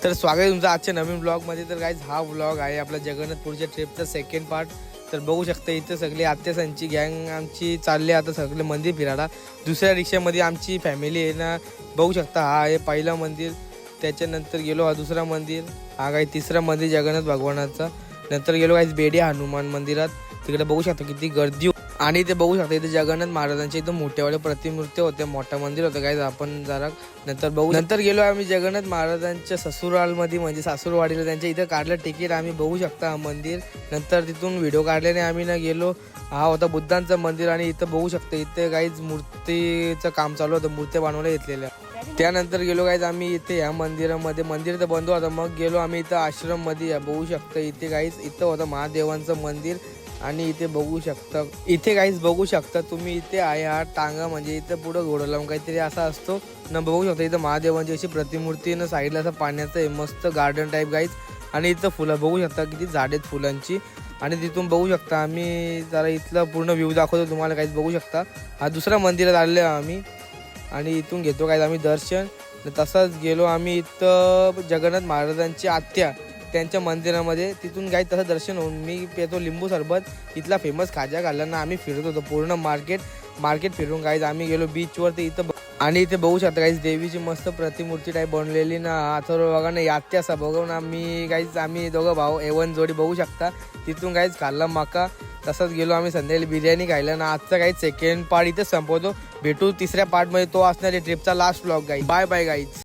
तर स्वागत आहे तुमचं आजच्या नवीन ब्लॉगमध्ये। तर गाईज हा ब्लॉग आहे आपला जगन्नाथपुरच्या ट्रिपचा सेकंड पार्ट। तर बघू शकता इथं सगळे आत्यासांची गँग आमची चालली आता सगळे मंदिर फिरायला। दुसऱ्या रिक्षामध्ये आमची फॅमिली आहे ना, बघू शकता। हा आहे पहिला मंदिर, त्याच्यानंतर गेलो हा दुसरा मंदिर, हा काही तिसरा मंदिर जगन्नाथ भगवानाचा। नंतर गेलो गाईज बेडी हनुमान मंदिरात, तिकडे बघू शकता किती गर्दी। आणि ते बघू शकता इथे जगन्नाथ महाराजांच्या इथं मोठ्यावाले प्रतिमूर्ती होते, मोठं मंदिर होतं गाईज। आपण जरा नंतर गेलो आम्ही जगन्नाथ महाराजांच्या ससुरालमध्ये म्हणजे सासूरवाडीला, त्यांच्या इथं काढलं तिकीट। आम्ही बघू शकता हा मंदिर, नंतर तिथून व्हिडिओ काढल्याने आम्ही ना गेलो। हा होता बुद्धांचं मंदिर आणि इथं बघू शकता इथे गाईज मूर्तीचं काम चालू होतं, मूर्त्या बनवायला घेतलेल्या। त्यानंतर गेलो गाईज आम्ही इथे या मंदिरामध्ये, मंदिर तर बंद होतं। मग गेलो आम्ही इथं आश्रममध्ये, बघू शकता इथे गाईज इथं होतं महादेवांचं मंदिर। आणि इथे बघू शकता, इथे गाईज बघू शकता तुम्ही, इथे आहे हा टांगा म्हणजे इथं पुढं घोडं लावून काहीतरी असा असतो न। बघू शकता इथं महादेवांची अशी प्रतिमूर्ती न, साईडला असं पाण्याचं आहे मस्त गार्डन टाईप गाईज। आणि इथं फुलं बघू शकता किती झाड आहेत फुलांची। आणि तिथून बघू शकता आम्ही जरा इथलं पूर्ण व्ह्यू दाखवतो तुम्हाला गाईज। बघू शकता हा दुसरा मंदिरात आलेलो आम्ही आणि इथून घेतो गाईज आम्ही दर्शन। तसंच गेलो आम्ही इथं जगन्नाथ महाराजांची आत्या त्यांच्या मंदिरामध्ये, तिथून काही तसं दर्शन होऊन मी पितो लिंबू सरबत, इथला फेमस खाजा खाल्ला ना। आम्ही फिरत होतो पूर्ण मार्केट फिरून गाईज आम्ही गेलो बीचवर। ते इथं आणि इथे बघू शकता गाईज देवीची मस्त प्रतिमूर्ती टाईप बनलेली ना। अथर्व बघा ना, यात्या असा बघून आम्ही गाईज आम्ही दोघं भाऊ एवन जोडी बघू शकता। तिथून गाईज खाल्ला मका। तसंच गेलो आम्ही संध्याकाळी बिर्याणी खायला ना। आजचा गाईज सेकंड पार्ट इथं संपवतो, भेटू तिसऱ्या पार्टमध्ये, तो असणार आहे ट्रिपचा last blog guys. Bye bye guys.